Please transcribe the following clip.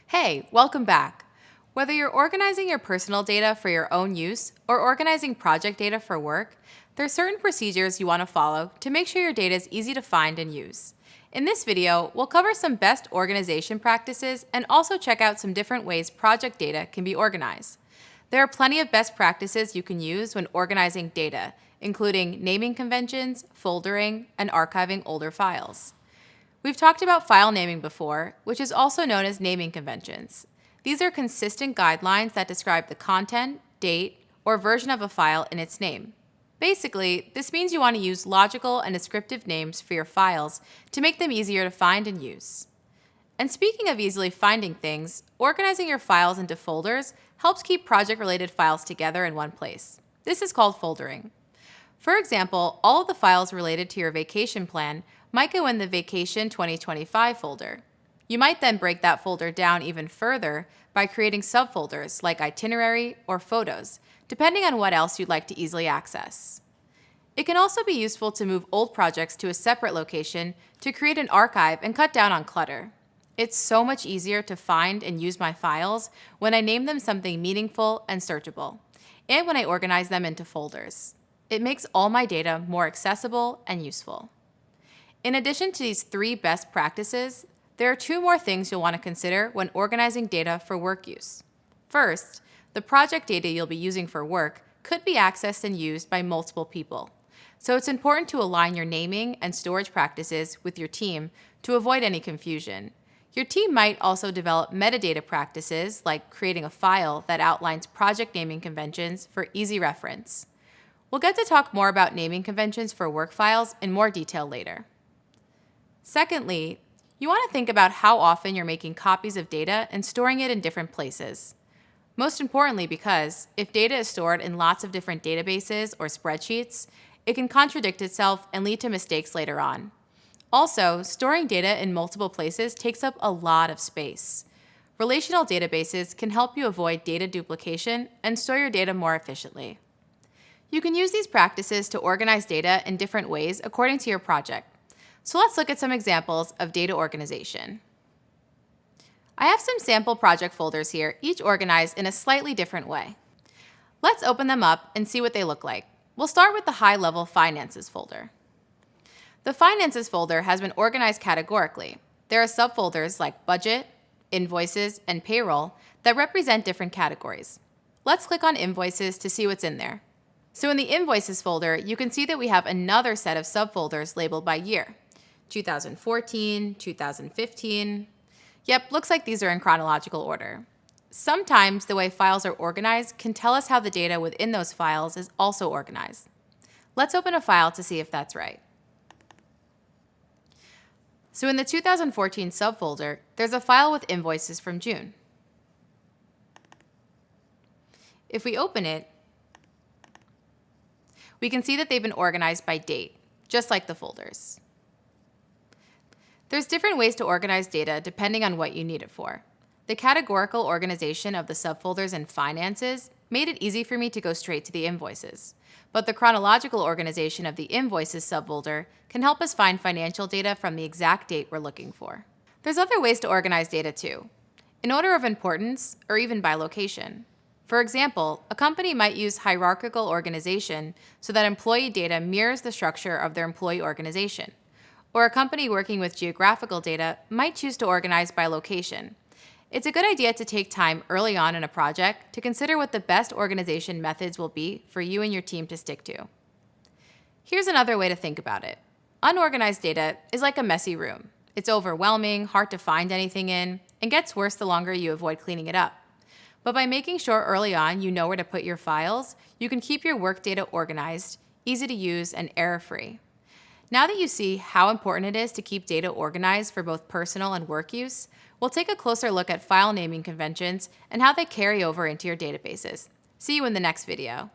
Hey, welcome back. Whether you're organizing your personal data for your own use or organizing project data for work, there are certain procedures you want to follow to make sure your data is easy to find and use. In this video, we'll cover some best organization practices and also check out some different ways project data can be organized. There are plenty of best practices you can use when organizing data, including naming conventions, foldering, and archiving older files. We've talked about file naming before, which is also known as naming conventions. These are consistent guidelines that describe the content, date, or version of a file in its name. Basically, this means you want to use logical and descriptive names for your files to make them easier to find and use. And speaking of easily finding things, organizing your files into folders helps keep project-related files together in one place. This is called foldering. For example, all of the files related to your vacation plan might go in the Vacation 2025 folder. You might then break that folder down even further by creating subfolders like itinerary or photos, depending on what else you'd like to easily access. It can also be useful to move old projects to a separate location to create an archive and cut down on clutter. It's so much easier to find and use my files when I name them something meaningful and searchable, and when I organize them into folders. It makes all my data more accessible and useful. In addition to these 3 best practices, there are 2 more things you'll want to consider when organizing data for work use. First, the project data you'll be using for work could be accessed and used by multiple people. So it's important to align your naming and storage practices with your team to avoid any confusion. Your team might also develop metadata practices like creating a file that outlines project naming conventions for easy reference. We'll get to talk more about naming conventions for work files in more detail later. Secondly, you want to think about how often you're making copies of data and storing it in different places. Most importantly, because if data is stored in lots of different databases or spreadsheets, it can contradict itself and lead to mistakes later on. Also, storing data in multiple places takes up a lot of space. Relational databases can help you avoid data duplication and store your data more efficiently. You can use these practices to organize data in different ways according to your project. So let's look at some examples of data organization. I have some sample project folders here, each organized in a slightly different way. Let's open them up and see what they look like. We'll start with the high-level Finances folder. The Finances folder has been organized categorically. There are subfolders like Budget, Invoices, and Payroll that represent different categories. Let's click on Invoices to see what's in there. So in the Invoices folder, you can see that we have another set of subfolders labeled by year. 2014, 2015. Yep, looks like these are in chronological order. Sometimes the way files are organized can tell us how the data within those files is also organized. Let's open a file to see if that's right. So in the 2014 subfolder, there's a file with invoices from June. If we open it, we can see that they've been organized by date, just like the folders. There's different ways to organize data depending on what you need it for. The categorical organization of the subfolders in Finances made it easy for me to go straight to the invoices, but the chronological organization of the Invoices subfolder can help us find financial data from the exact date we're looking for. There's other ways to organize data too, in order of importance or even by location. For example, a company might use hierarchical organization so that employee data mirrors the structure of their employee organization. Or a company working with geographical data might choose to organize by location. It's a good idea to take time early on in a project to consider what the best organization methods will be for you and your team to stick to. Here's another way to think about it. Unorganized data is like a messy room. It's overwhelming, hard to find anything in, and gets worse the longer you avoid cleaning it up. But by making sure early on you know where to put your files, you can keep your work data organized, easy to use, and error-free. Now that you see how important it is to keep data organized for both personal and work use, we'll take a closer look at file naming conventions and how they carry over into your databases. See you in the next video.